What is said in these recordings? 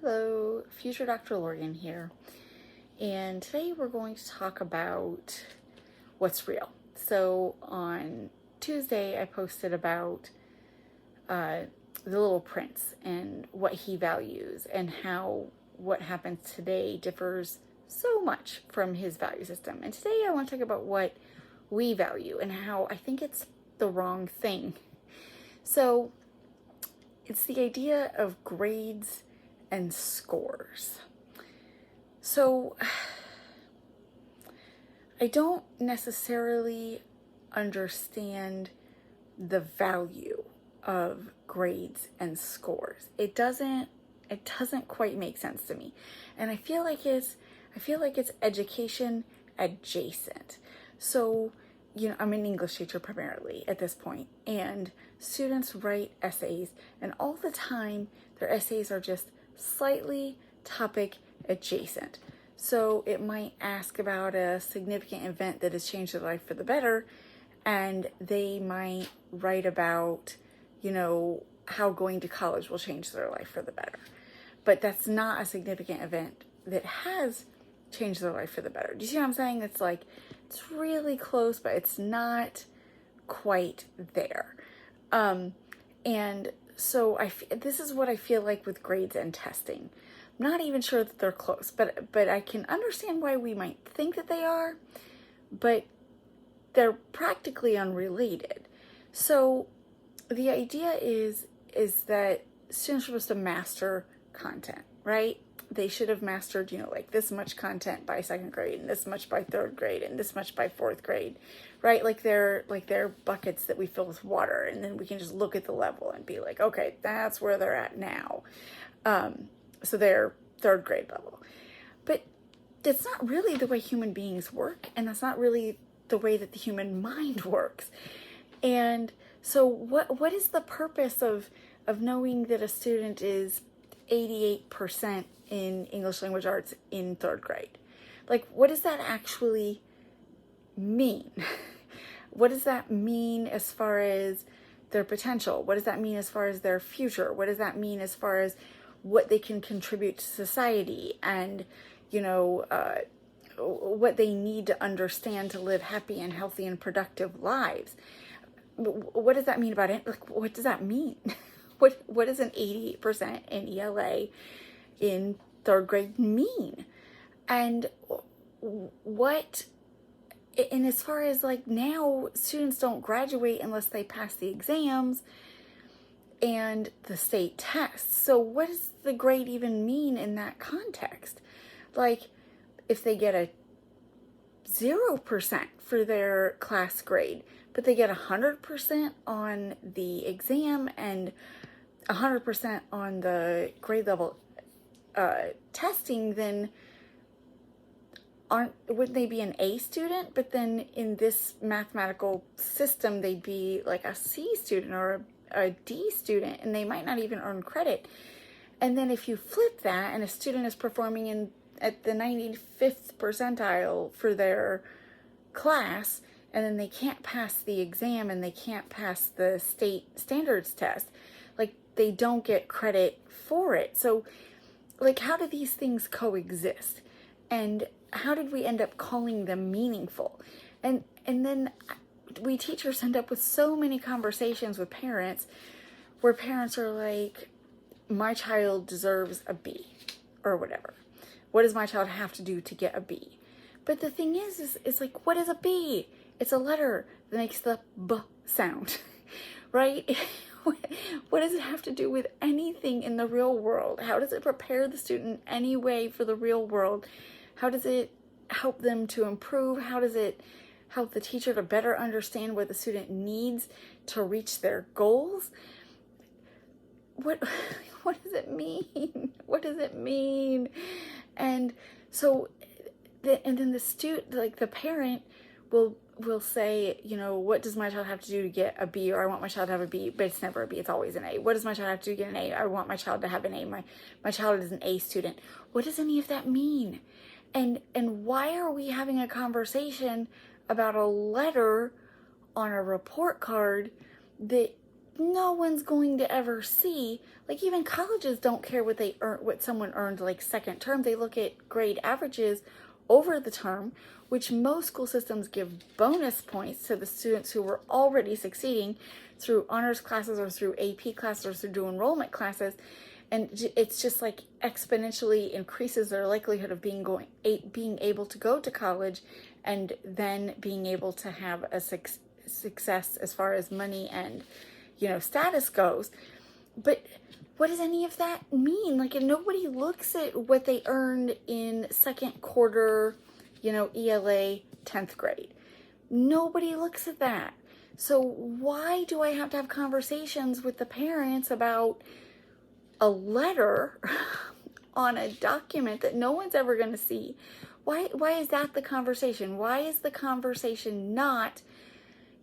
Hello, future Dr. Lorgan here, and today we're going to talk about what's real. So on Tuesday, I posted about the Little Prince and what he values and how what happens today differs so much from his value system. And today I want to talk about what we value and how I think it's the wrong thing. So it's the idea of grades and scores. So I don't necessarily understand the value of grades and scores. It doesn't quite make sense to me. And I feel like it's education adjacent. So, I'm an English teacher primarily at this point, and students write essays, and all the time their essays are just slightly topic adjacent. So it might ask about a significant event that has changed their life for the better, and they might write about, how going to college will change their life for the better. But that's not a significant event that has changed their life for the better. Do you see what I'm saying? It's really close, but it's not quite there. And so this is what I feel like with grades and testing. I'm not even sure that they're close, but I can understand why we might think that they are, but they're practically unrelated. So the idea is that students are supposed to master content, right? They should have mastered, this much content by second grade, and this much by third grade, and this much by fourth grade, right? Like they're buckets that we fill with water, and then we can just look at the level and be like, okay, that's where they're at now. So they're third grade level. But that's not really the way human beings work, and that's not really the way that the human mind works. And so what is the purpose of knowing that a student is 88% in English language arts in third grade? Like, what does that actually mean? What does that mean as far as their potential? What does that mean as far as their future? What does that mean as far as what they can contribute to society and, what they need to understand to live happy and healthy and productive lives? What does that mean about it? Like, what does that mean? What does an 88% in ELA in third grade mean? And as far as now, students don't graduate unless they pass the exams and the state tests. So what does the grade even mean in that context? Like, if they get a 0% for their class grade, but they get 100% on the exam and 100% on the grade level testing, then wouldn't they be an A student? But then in this mathematical system, they'd be like a C student or a D student, and they might not even earn credit. And then if you flip that, and a student is performing at the 95th percentile for their class, and then they can't pass the exam and they can't pass the state standards test, they don't get credit for it. So how do these things coexist? And how did we end up calling them meaningful? And then we teachers end up with so many conversations with parents where parents are like, my child deserves a B or whatever. What does my child have to do to get a B? But the thing is what is a B? It's a letter that makes the B sound, right? What does it have to do with anything in the real world? How does it prepare the student any way for the real world? How does it help them to improve? How does it help the teacher to better understand what the student needs to reach their goals? What does it mean? What does it mean? And so, and then the parent will say, what does my child have to do to get a B? Or I want my child to have a B, but it's never a B, it's always an A. What does my child have to do to get an A? I want my child to have an A. My child is an A student. What does any of that mean? And why are we having a conversation about a letter on a report card that no one's going to ever see, like even colleges don't care what they earn, what someone earned like second term. They look at grade averages over the term, which most school systems give bonus points to the students who were already succeeding through honors classes or through AP classes or through dual enrollment classes. And it's just like exponentially increases their likelihood of being able to go to college and then being able to have a success as far as money and, you know, status goes. But what does any of that mean? Like, nobody looks at what they earned in second quarter, you know, ELA 10th grade. Nobody looks at that. So why do I have to have conversations with the parents about a letter on a document that no one's ever going to see? Why is that the conversation? Why is the conversation not,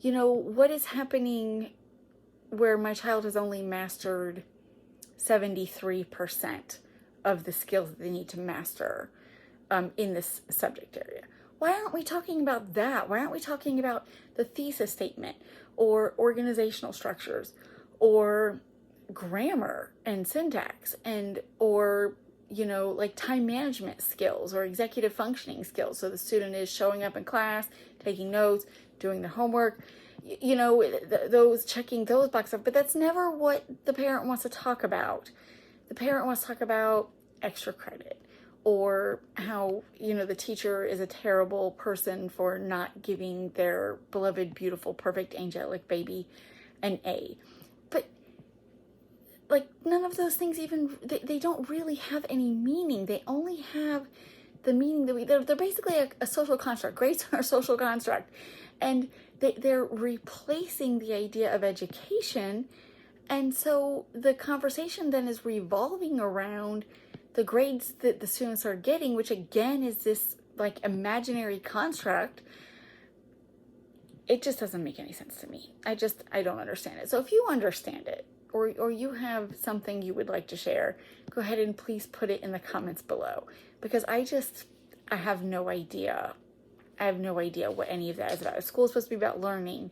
you know, what is happening where my child has only mastered 73% of the skills that they need to master in this subject area? Why aren't we talking about that? Why aren't we talking about the thesis statement or organizational structures or grammar and syntax or, you know, like time management skills or executive functioning skills? So the student is showing up in class, taking notes, doing their homework, you know, those checking those boxes off. But that's never what the parent wants to talk about. The parent wants to talk about extra credit or how, you know, the teacher is a terrible person for not giving their beloved, beautiful, perfect, angelic baby an A. But like none of those things even, they don't really have any meaning. They only have the meaning that they're basically a social construct. Grades are a social construct. And they're replacing the idea of education. And so the conversation then is revolving around the grades that the students are getting, which again is this like imaginary construct. It just doesn't make any sense to me. I don't understand it. So if you understand it, or you have something you would like to share, go ahead and please put it in the comments below, because I have no idea. I have no idea what any of that is about. If school is supposed to be about learning,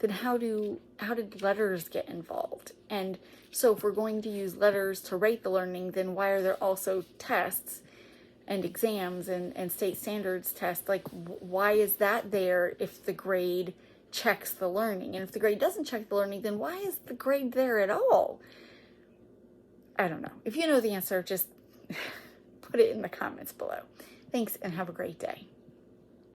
then how did letters get involved? And so if we're going to use letters to rate the learning, then why are there also tests and exams and state standards tests? Like, why is that there if the grade checks the learning? And if the grade doesn't check the learning, then why is the grade there at all? I don't know. If you know the answer, just put it in the comments below. Thanks and have a great day.